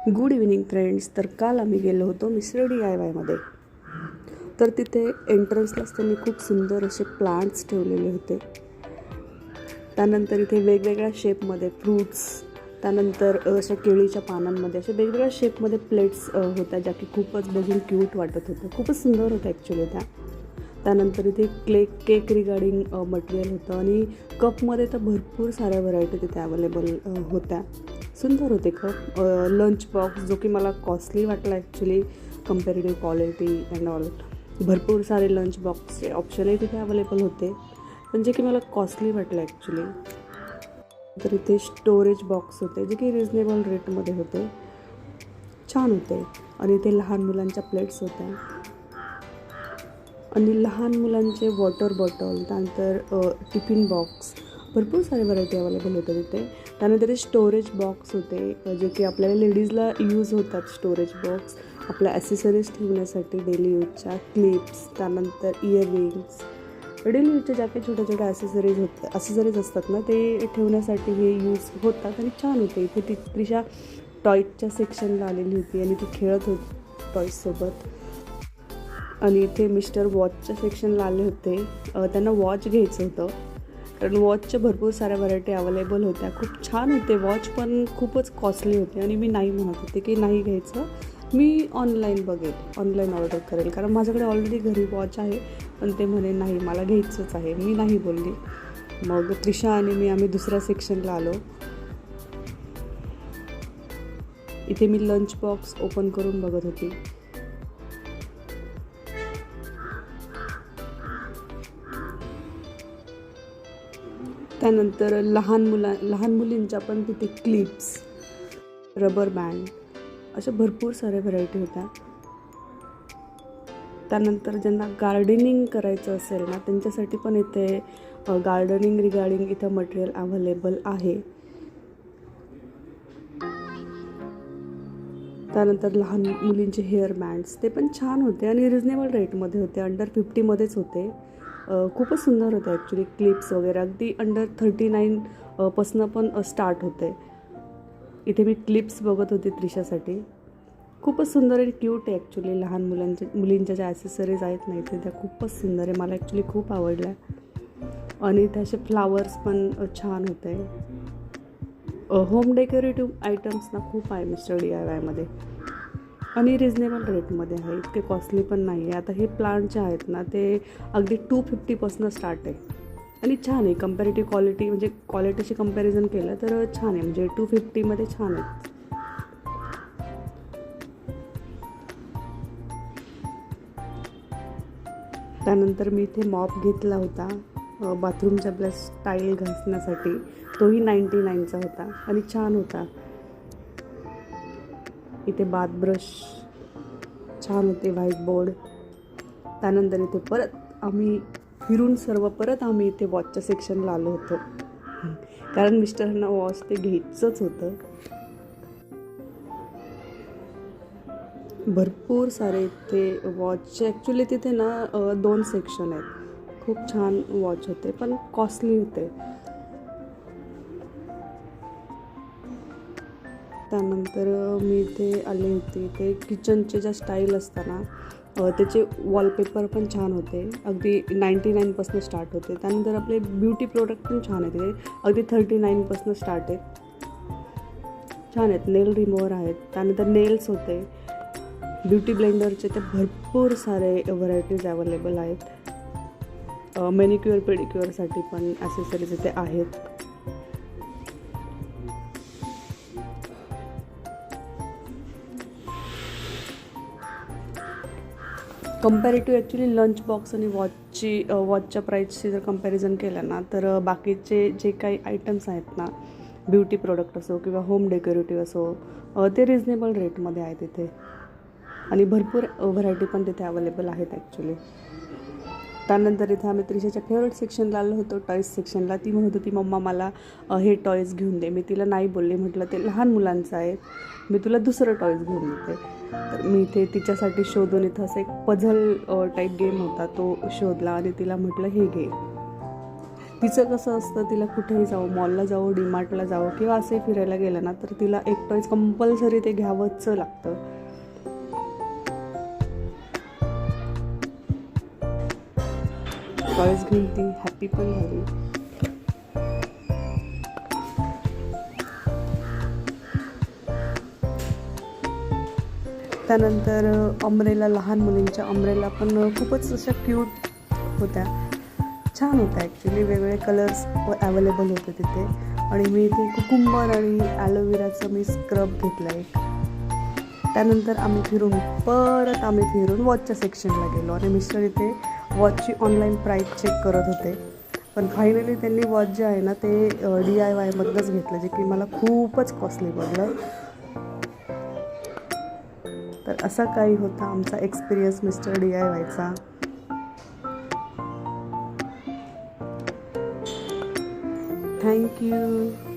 Good evening friends. तर काल आम्ही गेलो होतो मिस्टर DIYमध्ये. तर तिथे एंट्रन्सलाच त्यांनी खूप सुंदर असे प्लांट्स ठेवलेले होते. त्यानंतर इथे वेगवेगळ्या शेपमध्ये फ्रूट्स, त्यानंतर अशा केळीच्या पानांमध्ये अशा वेगवेगळ्या शेपमध्ये प्लेट्स होत्या, ज्या की खूपच बघून क्यूट वाटत होतं. खूपच सुंदर होतं ॲक्च्युली त्या. त्यानंतर इथे केक रिगार्डिंग मटेरियल होतं आणि कपमध्ये तर भरपूर साऱ्या व्हरायटी तिथे अवेलेबल होत्या. सुंदर होते कप. लंच बॉक्स जो की मला कॉस्टली वाटला actually comparative quality and all. भरपूर सारे लंच बॉक्सचे ऑप्शनही तिथे अवेलेबल होते, पण जे की मला कॉस्टली वाटलं ॲक्च्युली. तर इथे स्टोरेज बॉक्स होते जे की रिजनेबल रेटमध्ये होते, छान होते. आणि इथे लहान मुलांच्या प्लेट्स होत्या आणि लहान मुलांचे वॉटर बॉटल, त्यानंतर टिफिन बॉक्स, भरपूर सारे व्हरायटी अवेलेबल होते तिथे. त्यानंतर ते स्टोरेज बॉक्स होते जे की आपल्याला लेडीजला यूज होतात. स्टोरेज बॉक्स आपल्या ॲसेसरीज ठेवण्यासाठी, डेली यूजच्या क्लिप्स, त्यानंतर इयररिंग्स, डेली यूजच्या ज्या काही छोट्या छोट्या ॲसेसरीज असतात ना, ते ठेवण्यासाठी हे यूज होतात आणि छान होते. इथे त्रिशा टॉयजच्या सेक्शनला आलेली होती आणि ती खेळत होती टॉयजसोबत. आणि इथे मिस्टर वॉचच्या सेक्शनला आले होते. त्यांना वॉच घ्यायचं होतं, कारण वॉचच्या भरपूर साऱ्या व्हरायटी अवेलेबल होत्या. खूप छान होते वॉच, पण खूपच कॉस्टली होते आणि मी नाही म्हणत होते की नाही घ्यायचं, मी ऑनलाईन बघेल, ऑनलाईन ऑर्डर करेल, कारण माझ्याकडे ऑलरेडी घरी वॉच आहे. पण ते म्हणे नाही, मला घ्यायचंच आहे. मी नाही बोलली. मग त्रिशा आणि आम्ही दुसऱ्या सेक्शनला आलो. इथे मी लंच बॉक्स ओपन करून बघत होती. त्यानंतर लहान मुलींच्या पण तिथे क्लिप्स, रबर बँड, अशा भरपूर साऱ्या व्हरायटी होत्या. त्यानंतर ज्यांना गार्डनिंग करायचं असेल ना, त्यांच्यासाठी पण इथे गार्डनिंग रिगार्डिंग इथं मटेरियल अवेलेबल आहे. त्यानंतर लहान मुलींचे हेअर बँड्स, ते पण छान होते आणि रिजनेबल रेटमध्ये होते. अंडर 50मध्येच होते. खूपच सुंदर होते ॲक्च्युली. क्लिप्स वगैरे अगदी अंडर 39 पासनं पण स्टार्ट होते. इथे मी क्लिप्स बघत होते त्रिशासाठी. खूपच सुंदर आणि क्यूट आहे ॲक्च्युली. लहान मुलींच्या ज्या ॲसेसरीज आहेत ना इथे, त्या खूपच सुंदर आहे. मला ॲक्च्युली खूप आवडल्या. आणि त्याचे फ्लावर्स पण छान होते. होम डेकोरेटिव्ह आयटम्स ना खूप आहे मिस्टर DIYमध्ये आणि रिजनेबल रेटमध्ये आहे. इतके कॉस्टली पण नाही आहे. आता हे प्लांट जे आहेत ना, ते अगदी 250पासून स्टार्ट आहे आणि छान आहे. कम्पॅरेटिव्ह क्वालिटी, म्हणजे क्वालिटीशी कम्पॅरिझन केलं तर छान आहे, म्हणजे 250मध्ये छान आहे. त्यानंतर मी इथे मॉप घेतला होता बाथरूमच्या आपल्या स्टाईल घासण्यासाठी. तोही 99चा होता आणि छान होता. इथे बाथ ब्रश छान होते, व्हाईट बोर्ड. त्यानंतर इथे परत आम्ही इथे वॉचच्या सेक्शनला आलो होतो, कारण मिस्टरांना वॉच ते घ्यायचंच होतं. भरपूर सारे इथे वॉचचे ॲक्च्युली तिथे ना 2 सेक्शन आहेत. खूप छान वॉच होते, पण कॉस्टली होते. त्यानंतर मी इथे आले होते. ते किचनचे ज्या स्टाईल असताना त्याचे वॉलपेपर पण छान होते. अगदी 99पासून स्टार्ट होते. त्यानंतर आपले ब्युटी प्रोडक्ट पण छान आहेत. ते अगदी 39पासून स्टार्ट आहेत. छान आहेत. नेल रिमूव्हर आहेत. त्यानंतर नेल्स होते. ब्युटी ब्लेंडरचे ते भरपूर सारे व्हरायटीज अवेलेबल आहेत. मॅनिक्युअर पेडिक्युअरसाठी पण ॲसेसरीज इथे आहेत. कम्पॅरेटिव्ह ॲक्च्युली लंच बॉक्स आणि वॉचच्या प्राईसची जर कम्पॅरिझन केलं ना, तर बाकीचे जे काही आयटम्स आहेत ना, ब्युटी प्रोडक्ट असो किंवा होम डेकोरेटिव्ह असो, ते रिजनेबल रेटमध्ये आहेत इथे आणि भरपूर व्हरायटी पण तिथे अवेलेबल आहेत ॲक्च्युली. त्यानंतर इथे आम्ही त्रिशाच्या फेवरेट सेक्शनला आलो होतो, टॉईज सेक्शनला. ती म्हणत होती मम्मा मला हे टॉईज घेऊन दे. मी तिला नाही बोलले, म्हटलं ते लहान मुलांचं आहे, मी तुला दुसरं टॉईज घेऊन देते. तर मी इथे तिच्यासाठी शोधून इथं असं एक पझल टाईप गेम होता, तो शोधला आणि तिला म्हटलं हे घे. तिचं कसं असतं, तिला कुठेही जावं, मॉलला जावं, डीमार्टला जावं किंवा असे फिरायला गेलं ना तर तिला एक टॉयज कंपल्सरी ते घ्यावंच लागतं. टॉयज घेऊन ती हॅपी पण झाली. त्यानंतर अम्ब्रेला, लहान मुलींच्या अम्ब्रेला पण खूपच अशा क्यूट होत्या, छान होत्या ॲक्च्युली. वेगवेगळे कलर्स अवेलेबल होते तिथे. आणि मी इथे कुकुंबर आणि ॲलोवेराचं मी स्क्रब घेतला एक. त्यानंतर आम्ही फिरून वॉचच्या सेक्शनला गेलो आणि मिस्टर इथे वॉचची ऑनलाईन प्राईस चेक करत होते. पण फायनली त्यांनी वॉच जे आहे ना ते DIYमधलंच घेतलं, जे की मला खूपच कॉस्टली पडलं. तर असा काही होता आमचा एक्सपिरियन्स मिस्टर DIYचा. थँक्यू.